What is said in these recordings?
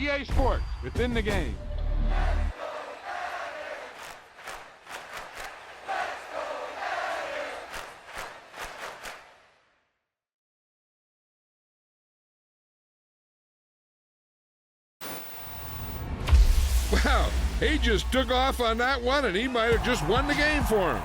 EA Sports, within the game. Wow, he just took off on that one, and he might have just won the game for him.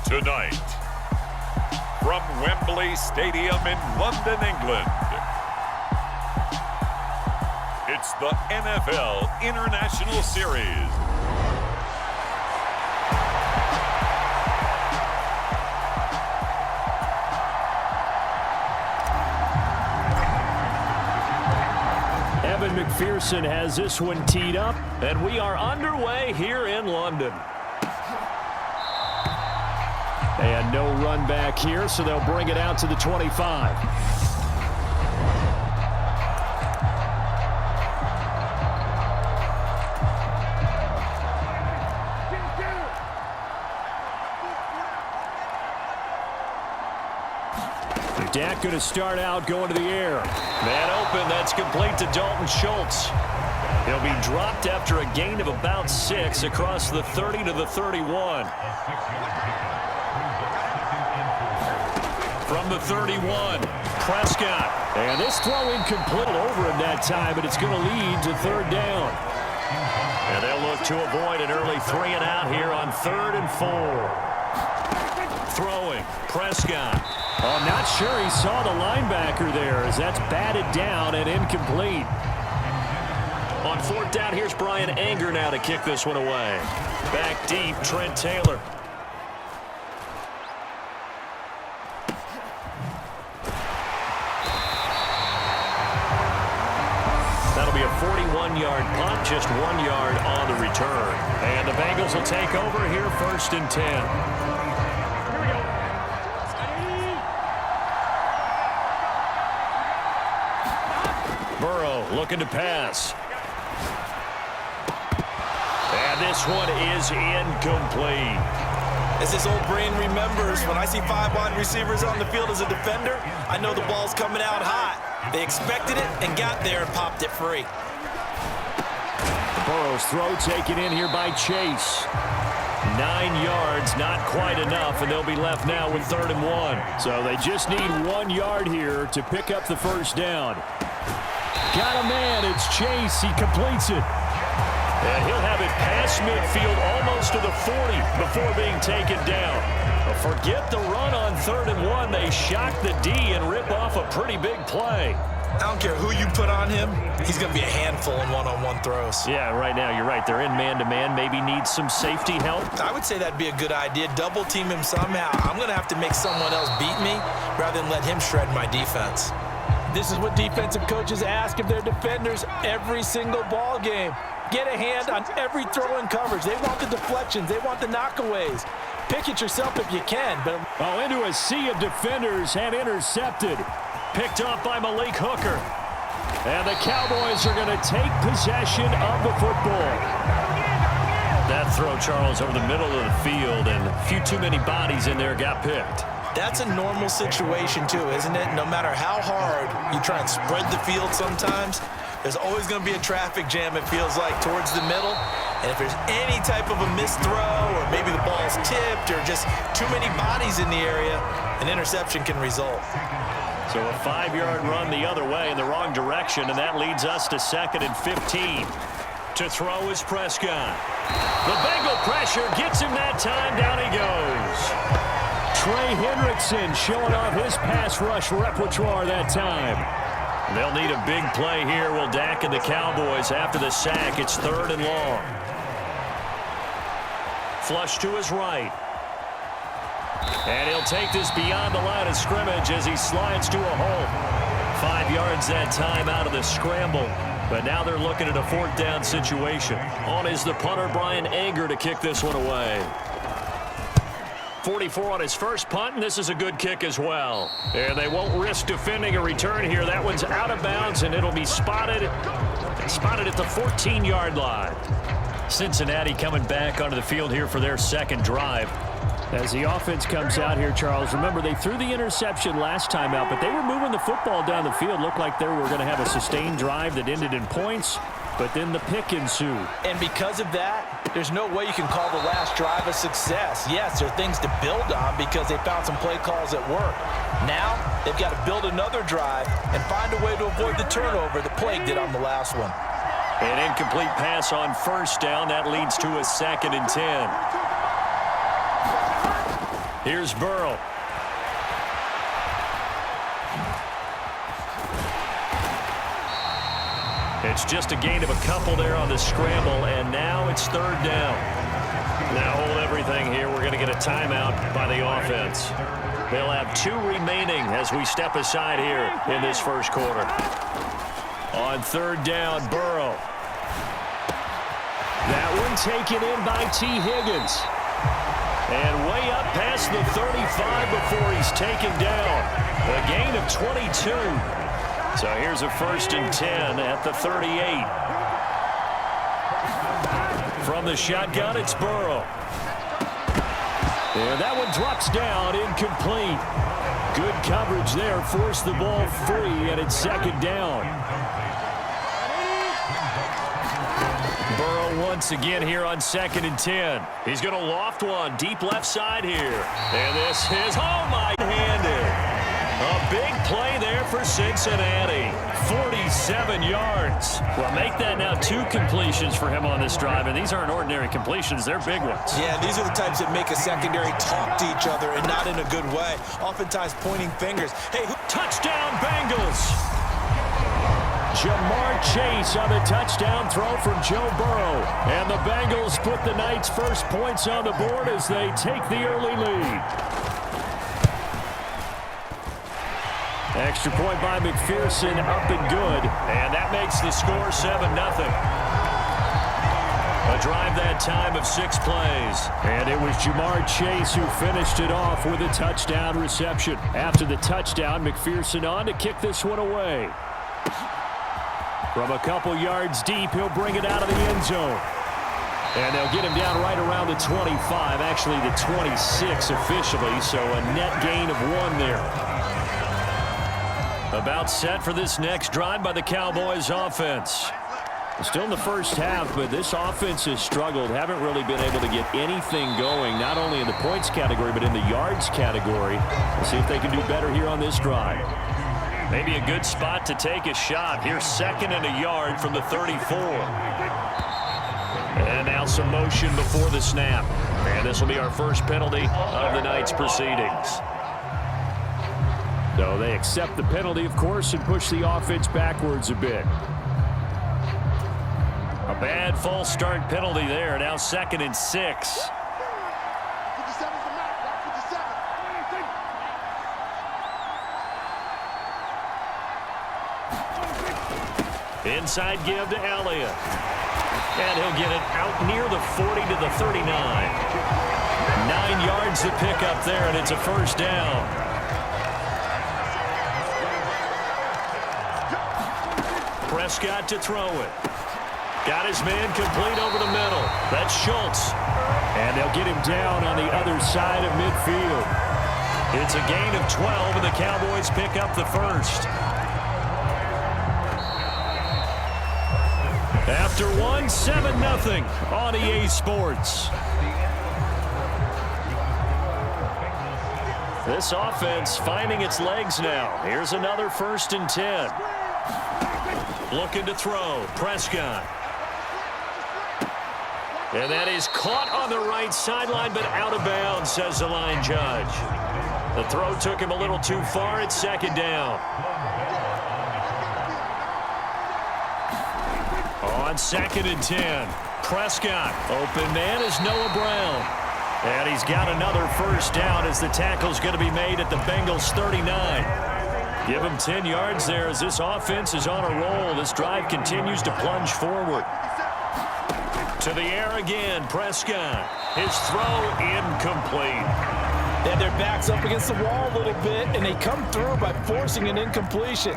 Tonight, from Wembley Stadium in London, England, it's the NFL International Series. Evan McPherson has this one teed up, and we are underway here in London. And no run back here, so they'll bring it out to the 25. Dak going to start out going to the air. Man open, that's complete to Dalton Schultz. He'll be dropped after a gain of about 6 across the 30 to the 31. From the 31, Prescott. And this throw incomplete over him that time, but it's going to lead to third down. And they'll look to avoid an early 3-and-out here on 3rd and 4. Throwing, Prescott. Oh, I'm not sure he saw the linebacker there as that's batted down and incomplete. On 4th down, here's Brian Anger now to kick this one away. Back deep, Trent Taylor. That'll be a 41-yard punt, just 1 yard on the return. And the Bengals will take over here 1st and 10. Burrow looking to pass. And this one is incomplete. As this old brain remembers, when I see 5 wide receivers on the field as a defender, I know the ball's coming out hot. They expected it and got there and popped it free. Burrow's throw taken in here by Chase. 9 yards, not quite enough, and they'll be left now with 3rd and 1. So they just need 1 yard here to pick up the first down. Got a man, it's Chase, he completes it. And he'll have it past midfield almost to the 40 before being taken down. But forget the run on 3rd and 1. They shock the D and rip off a pretty big play. I don't care who you put on him, he's going to be a handful in one-on-one throws. Yeah, right now you're right. They're in man-to-man. Maybe needs some safety help. I would say that'd be a good idea. Double team him somehow. I'm going to have to make someone else beat me rather than let him shred my defense. This is what defensive coaches ask of their defenders every single ball game. Get a hand on every throw in coverage. They want the deflections. They want the knockaways. Pick it yourself if you can. But into a sea of defenders and intercepted. Picked up by Malik Hooker. And the Cowboys are going to take possession of the football. That throw, Charles, over the middle of the field, and a few too many bodies in there got picked. That's a normal situation too, isn't it? No matter how hard you try and spread the field sometimes, there's always going to be a traffic jam, it feels like, towards the middle. And if there's any type of a missed throw, or maybe the ball's tipped, or just too many bodies in the area, an interception can result. So a 5-yard run the other way in the wrong direction, and that leads us to 2nd and 15. To throw is Prescott. The Bengal pressure gets him that time. Down he goes. Trey Hendrickson showing off his pass rush repertoire that time. They'll need a big play here. Will Dak and the Cowboys after the sack. It's 3rd and long. Flush to his right. And he'll take this beyond the line of scrimmage as he slides to a hole. 5 yards that time out of the scramble. But now they're looking at a 4th down situation. On is the punter, Brian Anger, to kick this one away. 44 on his first punt, and this is a good kick as well. And they won't risk defending a return here. That one's out of bounds, and it'll be spotted at the 14-yard line. Cincinnati coming back onto the field here for their 2nd drive. As the offense comes out here, Charles, remember they threw the interception last time out, but they were moving the football down the field. Looked like they were going to have a sustained drive that ended in points, but then the pick ensued. And because of that, there's no way you can call the last drive a success. Yes, there are things to build on because they found some play calls at work. Now, they've got to build another drive and find a way to avoid the turnover that plagued it on the last one. An incomplete pass on 1st down. That leads to a 2nd and 10. Here's Burrow. It's just a gain of a couple there on the scramble, and now it's 3rd down. Now hold everything here. We're going to get a timeout by the offense. They'll have 2 remaining as we step aside here in this first quarter. On 3rd down, Burrow. That one taken in by T. Higgins. And way up past the 35 before he's taken down. A gain of 22. So here's a 1st and 10 at the 38. From the shotgun, it's Burrow. And that one drops down, incomplete. Good coverage there, forced the ball free, and it's 2nd down. Burrow once again here on 2nd and 10. He's going to loft one deep left side here. And this is, oh my, handed. A big play there for Cincinnati. 47 yards. Well, make that now 2 completions for him on this drive. And these aren't ordinary completions. They're big ones. Yeah, these are the types that make a secondary talk to each other and not in a good way. Oftentimes pointing fingers. Hey, touchdown Bengals. Jamar Chase on the touchdown throw from Joe Burrow. And the Bengals put the Knights' first points on the board as they take the early lead. Extra point by McPherson, up and good. And that makes the score 7-0. A drive that time of 6 plays. And it was Jamar Chase who finished it off with a touchdown reception. After the touchdown, McPherson on to kick this one away. From a couple yards deep, he'll bring it out of the end zone. And they'll get him down right around the 25, actually the 26 officially, so a net gain of 1 there. About set for this next drive by the Cowboys offense. Still in the first half, but this offense has struggled. Haven't really been able to get anything going, not only in the points category, but in the yards category. We'll see if they can do better here on this drive. Maybe a good spot to take a shot. Here's 2nd and a yard from the 34. And now some motion before the snap. And this will be our first penalty of the night's proceedings. So they accept the penalty, of course, and push the offense backwards a bit. A bad false start penalty there. Now 2nd and 6. Inside give to Elliott. And he'll get it out near the 40 to the 39. 9 yards to pick up there, and it's a first down. Prescott to throw it. Got his man complete over the middle. That's Schultz. And they'll get him down on the other side of midfield. It's a gain of 12, and the Cowboys pick up the first. After 7-0 on EA Sports. This offense finding its legs now. Here's another 1st and 10. Looking to throw. Prescott. And that is caught on the right sideline, but out of bounds, says the line judge. The throw took him a little too far. It's 2nd down. On 2nd and 10. Prescott. Open man is Noah Brown. And he's got another first down as the tackle's going to be made at the Bengals 39. Give him 10 yards there as this offense is on a roll. This drive continues to plunge forward. To the air again, Prescott. His throw incomplete. They had their backs up against the wall a little bit, and they come through by forcing an incompletion.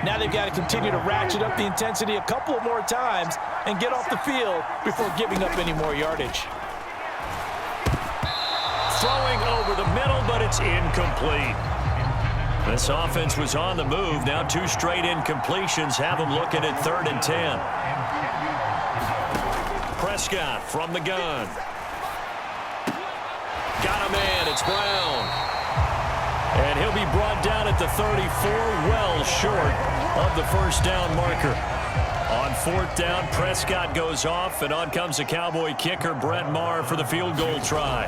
Now they've got to continue to ratchet up the intensity a couple of more times and get off the field before giving up any more yardage. Throwing over the middle, but it's incomplete. This offense was on the move. Now 2 straight incompletions have them looking at 3rd and 10. Prescott from the gun. Got a man. It's Brown. And he'll be brought down at the 34, well short of the first down marker. On 4th down, Prescott goes off, and on comes the Cowboy kicker, Brett Maher, for the field goal try.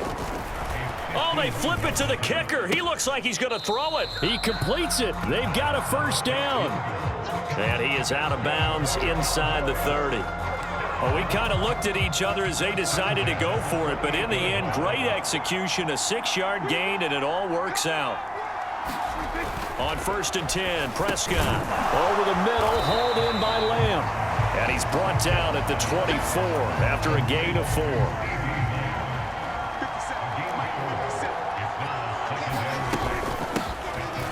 Oh, they flip it to the kicker. He looks like he's going to throw it. He completes it. They've got a first down. And he is out of bounds inside the 30. Well, we kind of looked at each other as they decided to go for it, but in the end, great execution, a 6-yard gain, and it all works out. On 1st and 10, Prescott over the middle, hauled in by Lamb. And he's brought down at the 24 after a gain of 4.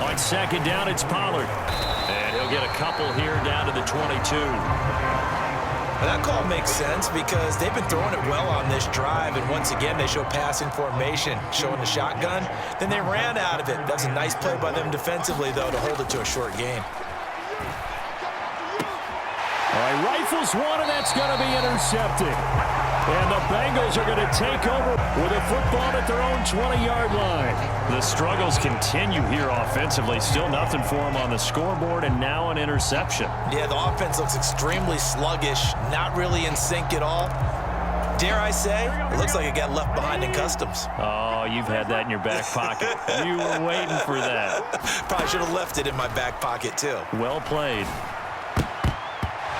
On 2nd down, it's Pollard. And he'll get a couple here down to the 22. That call makes sense because they've been throwing it well on this drive, and once again they show passing formation, showing the shotgun. Then they ran out of it. That's a nice play by them defensively, though, to hold it to a short gain. All right, rifles one, and that's going to be intercepted. And the Bengals are going to take over with a football at their own 20-yard line. The struggles continue here offensively. Still nothing for them on the scoreboard, and now an interception. Yeah, the offense looks extremely sluggish, not really in sync at all. Dare I say, it looks like it got left behind in customs. Oh, you've had that in your back pocket. You were waiting for that. Probably should have left it in my back pocket, too. Well played.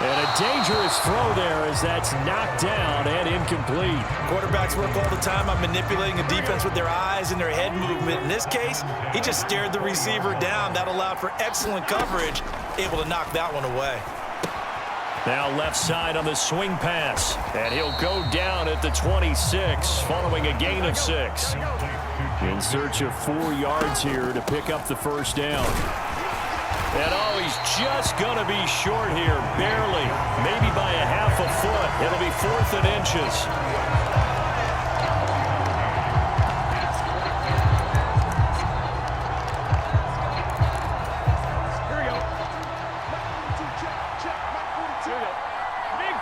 And a dangerous throw there as that's knocked down and incomplete. Quarterbacks work all the time on manipulating a defense with their eyes and their head movement. In this case, he just stared the receiver down. That allowed for excellent coverage, able to knock that one away. Now left side on the swing pass, and he'll go down at the 26 following a gain of 6. In search of 4 yards here to pick up the first down. And oh, he's just going to be short here, barely, maybe by a half a foot. It'll be 4th and inches. Here we go. Big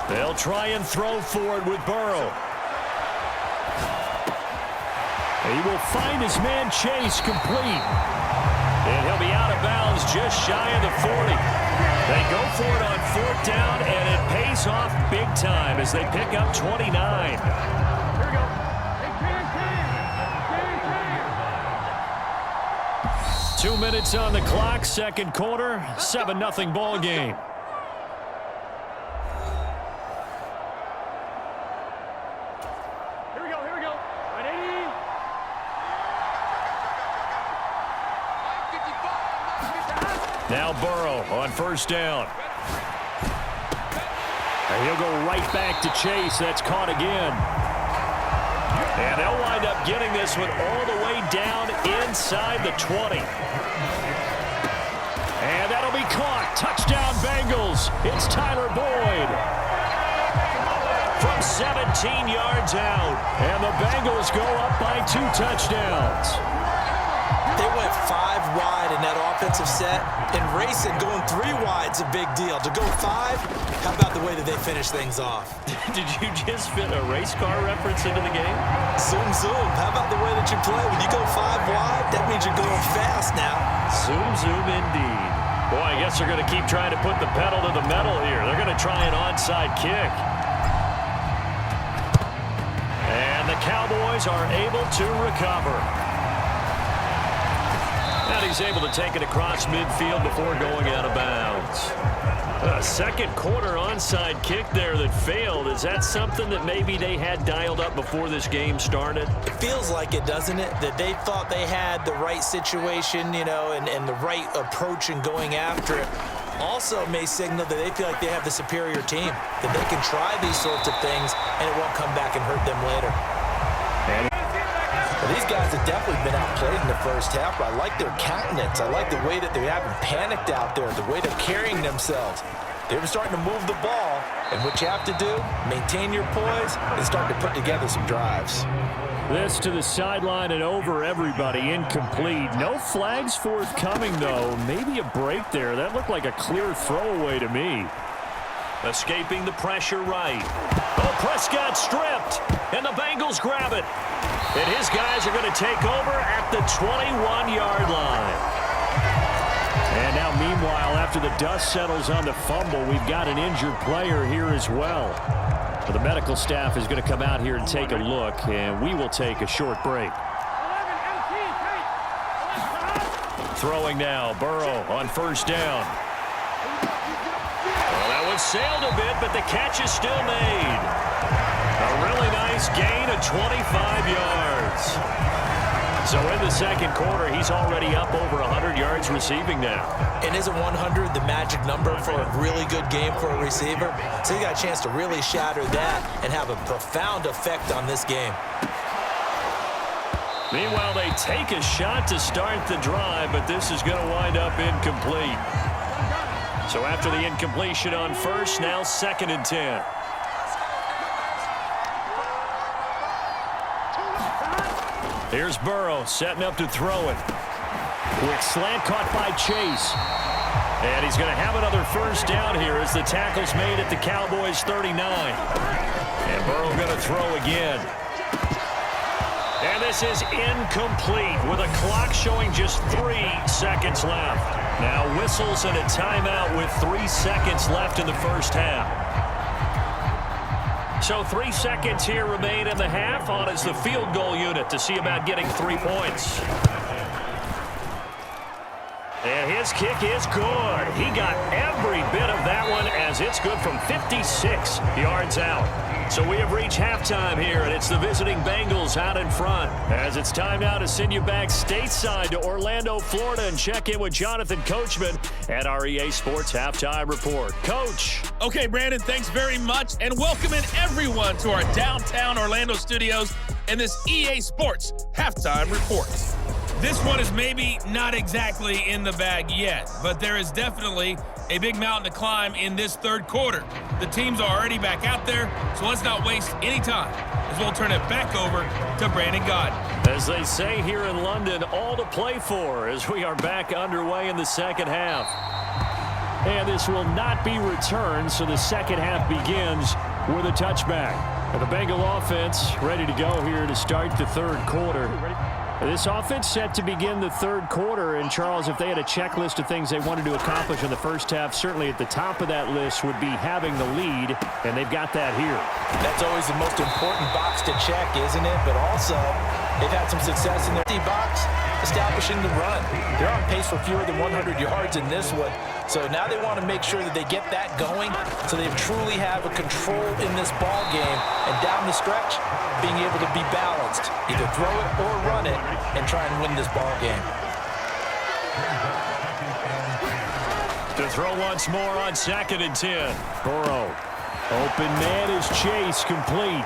13. They'll try and throw for it with Burrow. He will find his man Chase complete. And he'll be out of bounds just shy of the 40. They go for it on 4th down, and it pays off big time as they pick up 29. Here we go. 2 minutes on the clock, second quarter, 7-0 ball game. Here we go. 180. Now Burrow on first down. And he'll go right back to Chase. That's caught again. And they'll wind up getting this one all the way down inside the 20. And that'll be caught. Touchdown Bengals. It's Tyler Boyd. From 17 yards out. And the Bengals go up by 2 touchdowns. They went 5 wide in that offensive set, and racing going 3 wide's a big deal. To go 5, how about the way that they finish things off? Did you just fit a race car reference into the game? Zoom, zoom. How about the way that you play? When you go 5 wide, that means you're going fast now. Zoom, zoom indeed. Boy, I guess they're going to keep trying to put the pedal to the metal here. They're going to try an onside kick. And the Cowboys are able to recover. And he's able to take it across midfield before going out of bounds. A second quarter onside kick there that failed. Is that something that maybe they had dialed up before this game started? It feels like it, doesn't it? That they thought they had the right situation, you know, and the right approach in going after it. Also may signal that they feel like they have the superior team, that they can try these sorts of things and it won't come back and hurt them later. Well, these guys have definitely been outplayed in the first half, but I like their countenance. I like the way that they haven't panicked out there, the way they're carrying themselves. They were starting to move the ball, and what you have to do, maintain your poise and start to put together some drives. This to the sideline and over everybody, incomplete. No flags forthcoming, though. Maybe a break there. That looked like a clear throwaway to me. Escaping the pressure right. Oh, Prescott stripped, and the Bengals grab it. And his guys are going to take over at the 21-yard line. And now, meanwhile, after the dust settles on the fumble, we've got an injured player here as well. The medical staff is going to come out here and take a look, and we will take a short break. 11 empty. Throwing now, Burrow on first down. Well, that one sailed a bit, but the catch is still made. A really nice gain of 25 yards. So in the second quarter, he's already up over 100 yards receiving now. And isn't 100 the magic number for a really good game for a receiver? So you got a chance to really shatter that and have a profound effect on this game. Meanwhile, they take a shot to start the drive, but this is going to wind up incomplete. So after the incompletion on first, now 2nd and 10. Here's Burrow setting up to throw it. Quick slant caught by Chase. And he's going to have another first down here as the tackle's made at the Cowboys 39. And Burrow going to throw again. And this is incomplete with a clock showing just 3 seconds left. Now whistles and a timeout with 3 seconds left in the first half. So 3 seconds here remain in the half. On is the field goal unit to see about getting 3 points. And his kick is good. He got every bit of that one as it's good from 56 yards out. So we have reached halftime here, and it's the visiting Bengals out in front. As it's time now to send you back stateside to Orlando, Florida, and check in with Jonathan Coachman at our EA Sports Halftime Report. Coach. Okay, Brandon, thanks very much, and welcoming everyone to our downtown Orlando studios and this EA Sports Halftime Report. This one is maybe not exactly in the bag yet, but there is definitely a big mountain to climb in this third quarter. The teams are already back out there, so let's not waste any time as we'll turn it back over to Brandon Godden. As they say here in London, all to play for as we are back underway in the second half. And this will not be returned, so the second half begins with a touchback. And the Bengal offense ready to go here to start the third quarter. This offense set to begin the third quarter, and Charles, if they had a checklist of things they wanted to accomplish in the first half, certainly at the top of that list would be having the lead, and they've got that here. That's always the most important box to check, isn't it? But also, they've had some success in their D box. establishing the run. They're on pace for fewer than 100 yards in this one. So now they want to make sure that they get that going so they truly have a control in this ball game. And down the stretch, being able to be balanced. Either throw it or run it and try and win this ball game. To throw once more on 2nd and 10. Burrow. Open man is Chase, complete.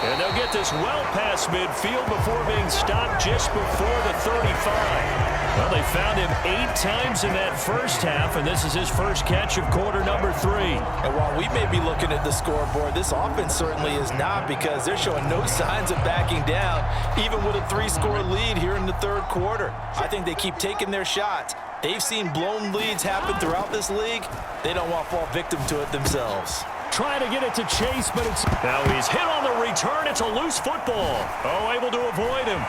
And they'll get this well past midfield before being stopped just before the 35. Well, they found him 8 times in that first half, and this is his first catch of quarter number 3. And while we may be looking at the scoreboard, this offense certainly is not, because they're showing no signs of backing down, even with a 3-score lead here in the third quarter. I think they keep taking their shots. They've seen blown leads happen throughout this league. They don't want to fall victim to it themselves. Trying to get it to Chase, but it's... Now he's hit on the return. It's a loose football. Oh, able to avoid him.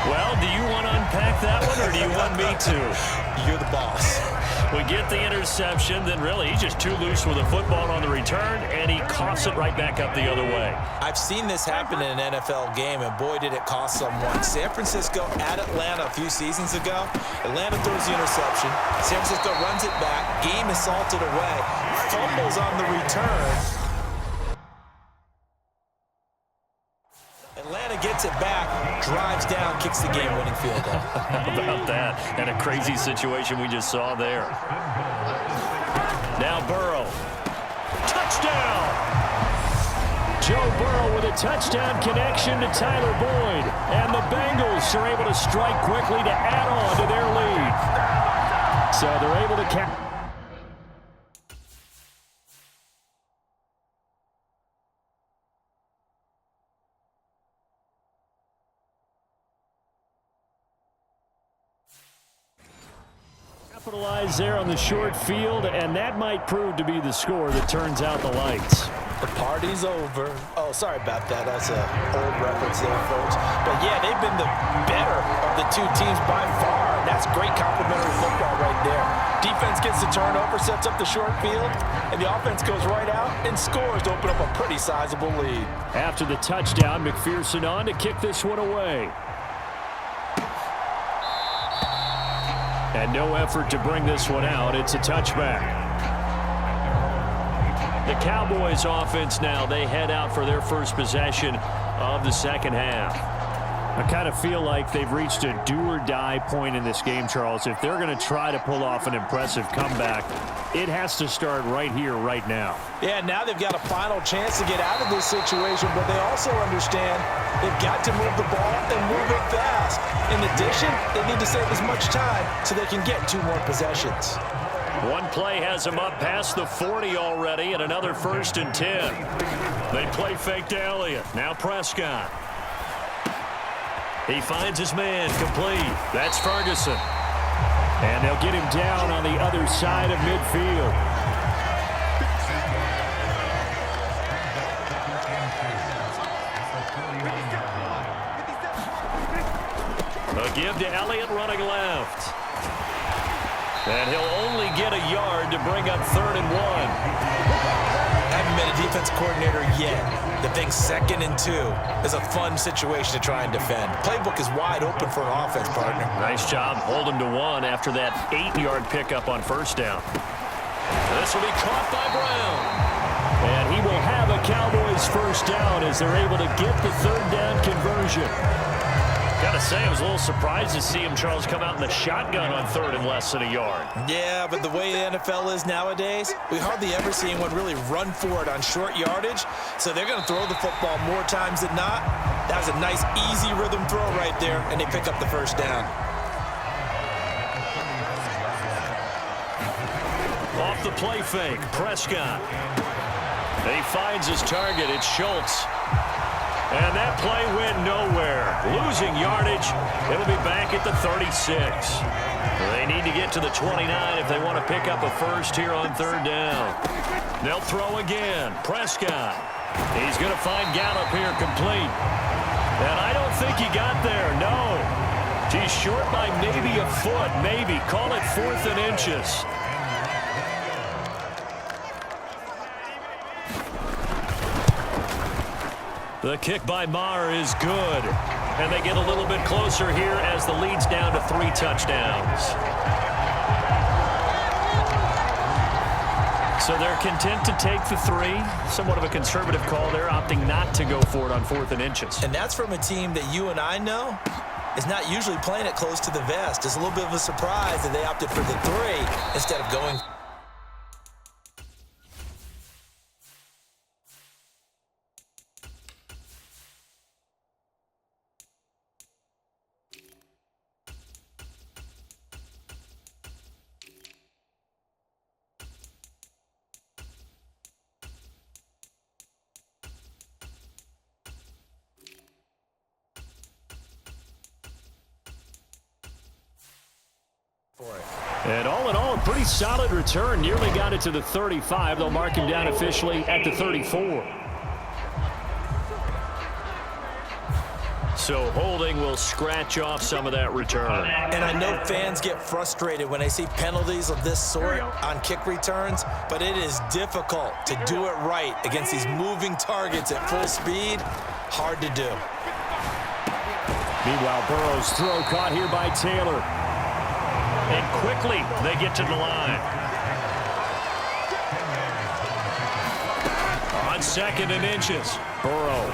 Well, do you want to unpack that one, or do you want me to? You're the boss. We get the interception, then really he's just too loose with the football on the return, and he coughs it right back up the other way. I've seen this happen in an NFL game, and boy, did it cost someone. San Francisco at Atlanta a few seasons ago. Atlanta throws the interception. San Francisco runs it back. Game is salted away. Fumbles on the return. Atlanta gets it back, drives down, kicks the game-winning field goal. How about that? And a crazy situation we just saw there. Now Burrow. Touchdown! Joe Burrow with a touchdown connection to Tyler Boyd. And the Bengals are able to strike quickly to add on to their lead. So they're able to catch. Capitalize there on the short field, and that might prove to be the score that turns out the lights. The party's over. Oh, sorry about that. That's an old reference there, folks. But, yeah, they've been the better of the two teams by far. And that's great complimentary football right there. Defense gets the turnover, sets up the short field, and the offense goes right out and scores to open up a pretty sizable lead. After the touchdown, McPherson on to kick this one away. And no effort to bring this one out. It's a touchback. The Cowboys offense now, they head out for their first possession of the second half. I kind of feel like they've reached a do-or-die point in this game, Charles. If they're going to try to pull off an impressive comeback, it has to start right here, right now. Yeah, now they've got a final chance to get out of this situation, but they also understand they've got to move the ball and move it fast. In addition, they need to save as much time so they can get 2 more possessions. One play has them up past the 40 already, and another 1st and 10. They play fake to Elliott. Now Prescott. He finds his man, complete. That's Ferguson. And they'll get him down on the other side of midfield. A give to Elliott running left. And he'll only get a yard to bring up 3rd and 1. Haven't been a defensive coordinator yet. The thing 2nd and 2 is a fun situation to try and defend. Playbook is wide open for an offense, partner. Nice job. Hold him to 1 after that 8-yard pickup on 1st down. This will be caught by Brown. And he will have a Cowboys 1st down as they're able to get the 3rd down conversion. Gotta say, I was a little surprised to see him, Charles, come out in the shotgun on 3rd and less than a yard. Yeah, but the way the NFL is nowadays, we hardly ever see anyone really run for it on short yardage. So they're going to throw the football more times than not. That was a nice, easy rhythm throw right there, and they pick up the 1st down. Off the play fake, Prescott. He finds his target. It's Schultz. And that play went nowhere. Losing yardage. It'll be back at the 36. They need to get to the 29 if they want to pick up a 1st here on 3rd down. They'll throw again. Prescott. He's going to find Gallup here complete. And I don't think he got there. No. He's short by maybe a foot. Maybe. Call it 4th and inches. The kick by Maher is good. And they get a little bit closer here as the lead's down to 3 touchdowns. So they're content to take the 3. Somewhat of a conservative call there, opting not to go for it on 4th and inches. And that's from a team that you and I know is not usually playing it close to the vest. It's a little bit of a surprise that they opted for the 3 instead of going. And all in all, a pretty solid return. Nearly got it to the 35. They'll mark him down officially at the 34. So holding will scratch off some of that return. And I know fans get frustrated when they see penalties of this sort on kick returns, but it is difficult to do it right against these moving targets at full speed. Hard to do. Meanwhile, Burrow's throw caught here by Taylor. And quickly, they get to the line. On 2nd and inches, Burrow.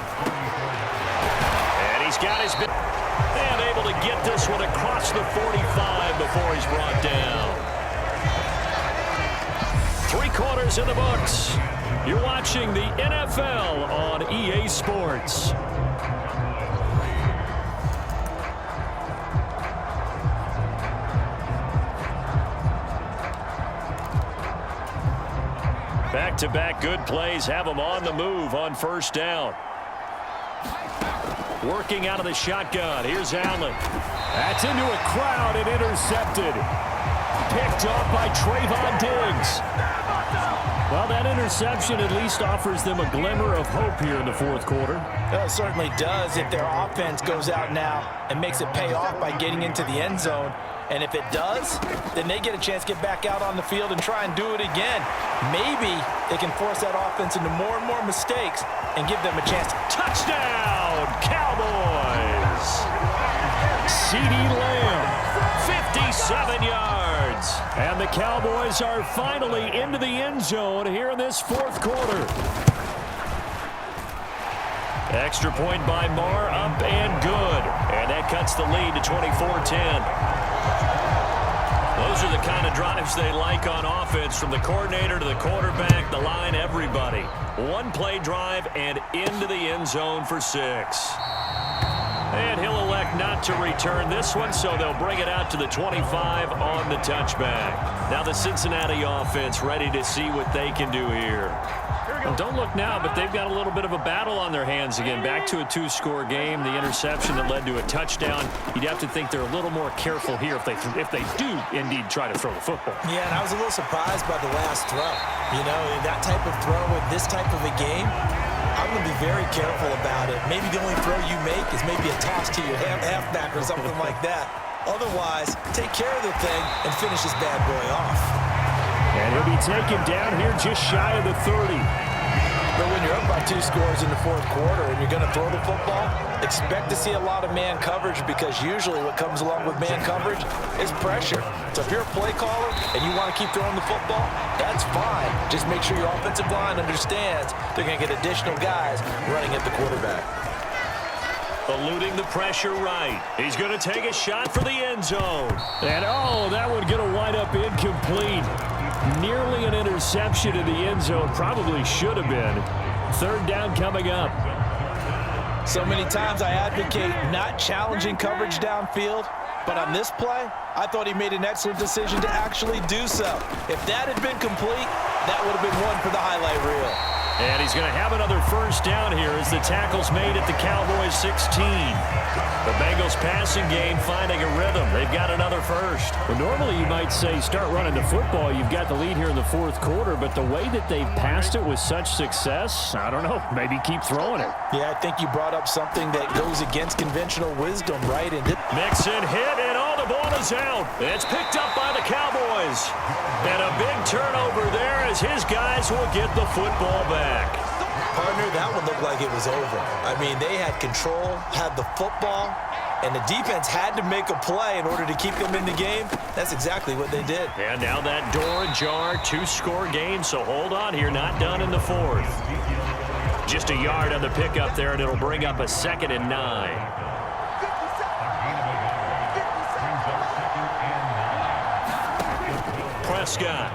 And he's got his bit. And able to get this one across the 45 before he's brought down. 3 quarters in the books. You're watching the NFL on EA Sports. Back-to-back good plays have them on the move on 1st down. Working out of the shotgun. Here's Allen. That's into a crowd and intercepted. Picked off by Trayvon Diggs. Well, that interception at least offers them a glimmer of hope here in the 4th quarter. Well, it certainly does if their offense goes out now and makes it pay off by getting into the end zone. And if it does, then they get a chance to get back out on the field and try and do it again. Maybe they can force that offense into more and more mistakes and give them a chance. Touchdown, Cowboys! CeeDee Lamb, 57 yards. And the Cowboys are finally into the end zone here in this 4th quarter. Extra point by Maher, up and good. And that cuts the lead to 24-10. Those are the kind of drives they like on offense, from the coordinator to the quarterback, the line, everybody. 1-play drive and into the end zone for 6. And he'll elect not to return this one, so they'll bring it out to the 25 on the touchback. Now the Cincinnati offense ready to see what they can do here. Well, don't look now, but they've got a little bit of a battle on their hands again. Back to a 2-score game. The interception that led to a touchdown. You'd have to think they're a little more careful here if they do indeed try to throw the football. Yeah, and I was a little surprised by the last throw. You know, that type of throw in this type of a game, I'm going to be very careful about it. Maybe the only throw you make is maybe a toss to your halfback or something like that. Otherwise, take care of the thing and finish this bad boy off. And he'll be taken down here just shy of the 30. But when you're up by 2 scores in the 4th quarter and you're going to throw the football, expect to see a lot of man coverage, because usually what comes along with man coverage is pressure. So if you're a play caller and you want to keep throwing the football, that's fine. Just make sure your offensive line understands they're going to get additional guys running at the quarterback. Eluding the pressure right. He's going to take a shot for the end zone. And, oh, that would get a wind up incomplete. Nearly an interception in the end zone. Probably should have been. 3rd down coming up. So many times I advocate not challenging coverage downfield, but on this play, I thought he made an excellent decision to actually do so. If that had been complete, that would have been one for the highlight reel. And he's going to have another 1st down here as the tackle's made at the Cowboys 16. The Bengals passing game finding a rhythm. They've got another 1st. Well, normally you might say start running the football. You've got the lead here in the 4th quarter, but the way that they've passed it with such success, I don't know, maybe keep throwing it. Yeah, I think you brought up something that goes against conventional wisdom, right? And Mixon hit, and all the ball is out. It's picked up by the Cowboys. And a big turnover there as his guys will get the football back. Partner, that one looked like it was over. I mean, they had control, had the football, and the defense had to make a play in order to keep them in the game. That's exactly what they did. And now that door ajar, 2-score game, so hold on here, not done in the fourth. Just a yard on the pickup there, and it'll bring up a 2nd and 9. Prescott.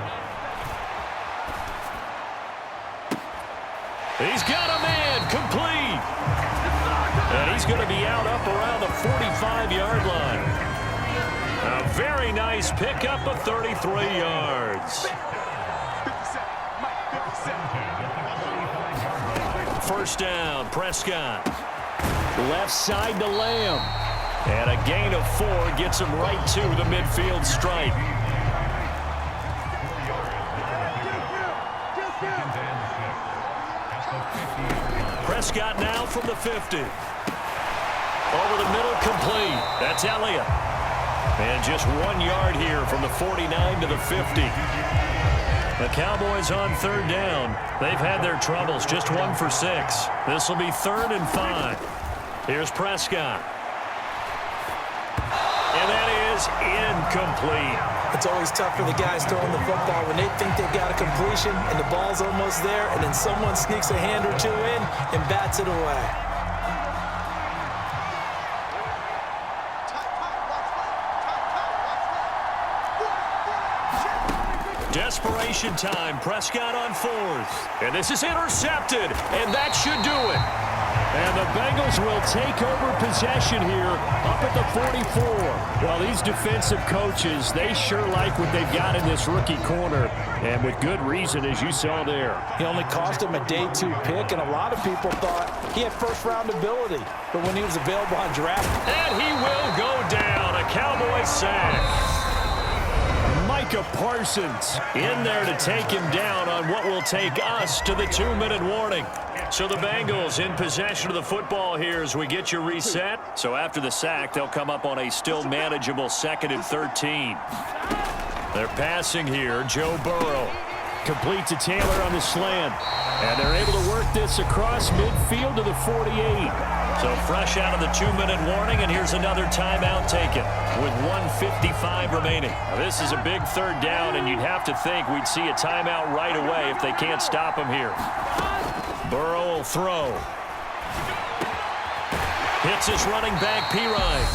He's got a man, complete. And he's going to be out up around the 45-yard line. A very nice pickup of 33 yards. First down, Prescott. Left side to Lamb. And a gain of 4 gets him right to the midfield stripe. Prescott now from the 50. Over the middle, complete. That's Elliott. And just 1 yard here from the 49 to the 50. The Cowboys on third down. They've had their troubles, just 1 for 6. This will be 3rd and 5. Here's Prescott. And that is incomplete. It's always tough for the guys throwing the football when they think they've got a completion and the ball's almost there, and then someone sneaks a hand or 2 in and bats it away. Desperation time. Prescott on 4th. And this is intercepted, and that should do it. And the Bengals will take over possession here up at the 44. Well, these defensive coaches, they sure like what they've got in this rookie corner, and with good reason, as you saw there. He only cost him a day 2 pick, and a lot of people thought he had first-round ability. But when he was available on draft, and he will go down. A Cowboy sack. Micah Parsons in there to take him down on what will take us to the 2-minute warning. So the Bengals in possession of the football here as we get you reset. So after the sack, they'll come up on a still manageable 2nd and 13. They're passing here. Joe Burrow complete to Taylor on the slant. And they're able to work this across midfield to the 48. So fresh out of the 2-minute warning, and here's another timeout taken with 1:55 remaining. Now, this is a big 3rd down, and you'd have to think we'd see a timeout right away if they can't stop him here. Burrow will throw. Hits his running back, Pirine.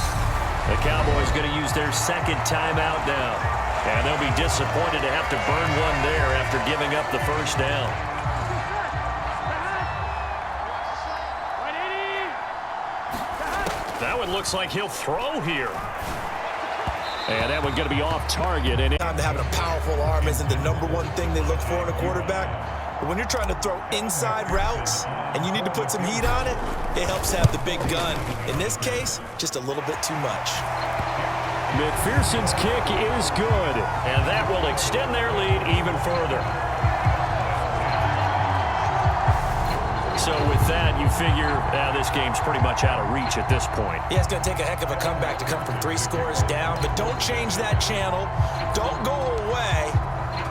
The Cowboys going to use their 2nd timeout now. And they'll be disappointed to have to burn one there after giving up the 1st down. That one looks like he'll throw here. And that one going to be off target. And Having a powerful arm isn't the #1 thing they look for in a quarterback. But when you're trying to throw inside routes and you need to put some heat on it, it helps have the big gun. In this case, just a little bit too much. McPherson's kick is good. And that will extend their lead even further. So with that, you figure this game's pretty much out of reach at this point. Yeah, it's going to take a heck of a comeback to come from 3 scores down, but don't change that channel. Don't go away.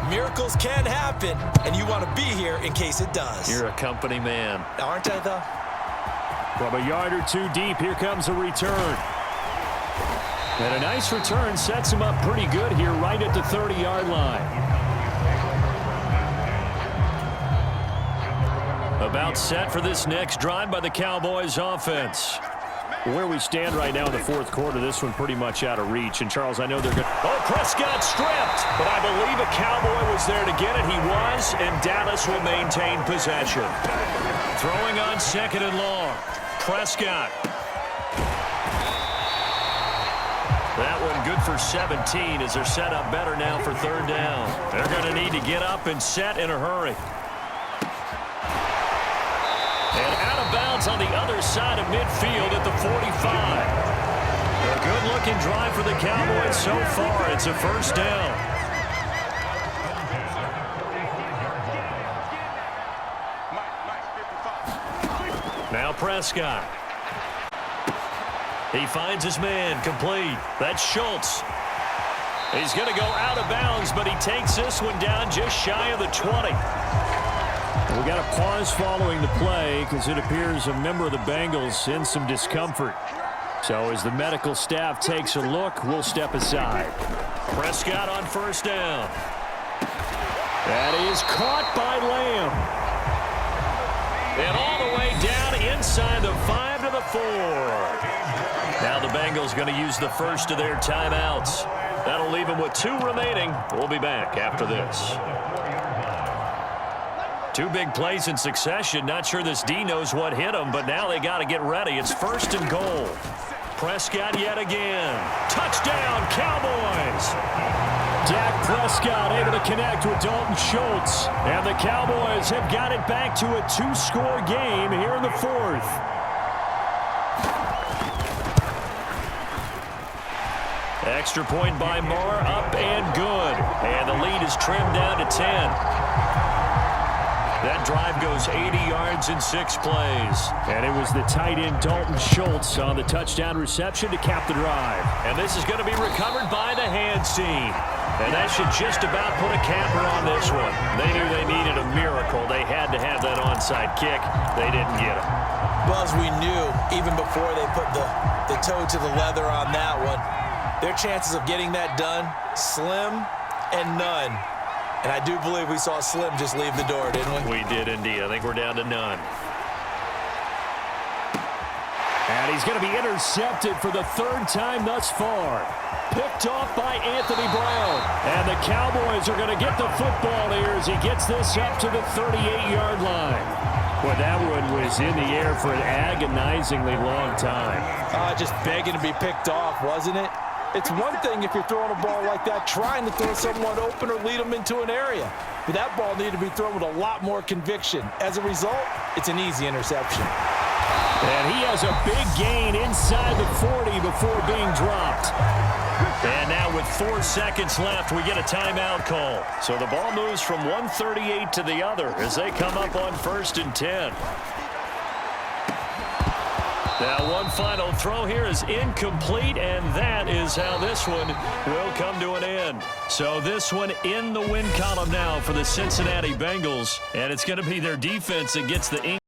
Miracles can happen, and you want to be here in case it does. You're a company man. Aren't I, though? From a yard or 2 deep, here comes a return. And a nice return sets him up pretty good here right at the 30-yard line. About set for this next drive by the Cowboys offense. Where we stand right now in the 4th quarter, this one pretty much out of reach. And, Charles, I know they're going to... Oh, Prescott stripped. But I believe a Cowboy was there to get it. He was, and Dallas will maintain possession. Throwing on 2nd and long. Prescott. That one good for 17 as they're set up better now for 3rd down. They're going to need to get up and set in a hurry. And out of bounds on the other side of midfield at the 45. A good-looking drive for the Cowboys so far. It's a 1st down. Now Prescott. He finds his man, complete. That's Schultz. He's going to go out of bounds, but he takes this one down just shy of the 20. We got a pause following the play because it appears a member of the Bengals in some discomfort. So as the medical staff takes a look, we'll step aside. Prescott on first down. That is caught by Lamb. And all the way down inside the 5 to the 4. Now the Bengals going to use the first of their timeouts. That'll leave them with 2 remaining. We'll be back after this. 2 big plays in succession. Not sure this D knows what hit him, but now they got to get ready. It's 1st and goal. Prescott yet again. Touchdown, Cowboys! Dak Prescott able to connect with Dalton Schultz. And the Cowboys have got it back to a 2-score game here in the 4th. Extra point by Marr, up and good. And the lead is trimmed down to 10. That drive goes 80 yards in 6 plays. And it was the tight end Dalton Schultz on the touchdown reception to cap the drive. And this is going to be recovered by the hands team. And that should just about put a capper on this one. They knew they needed a miracle. They had to have that onside kick. They didn't get it. Buzz, we knew even before they put the toe to the leather on that one, their chances of getting that done, slim and none. And I do believe we saw Slim just leave the door, didn't we? We did indeed. I think we're down to none. And he's going to be intercepted for the 3rd time thus far. Picked off by Anthony Brown. And the Cowboys are going to get the football here as he gets this up to the 38-yard line. Well, that one was in the air for an agonizingly long time. Just begging to be picked off, wasn't it? It's one thing if you're throwing a ball like that, trying to throw someone open or lead them into an area. But that ball needed to be thrown with a lot more conviction. As a result, it's an easy interception. And he has a big gain inside the 40 before being dropped. And now with 4 seconds left, we get a timeout call. So the ball moves from 138 to the other as they come up on 1st and 10. Now one final throw here is incomplete, and that is how this one will come to an end. So this one in the win column now for the Cincinnati Bengals, and it's going to be their defense that gets the ink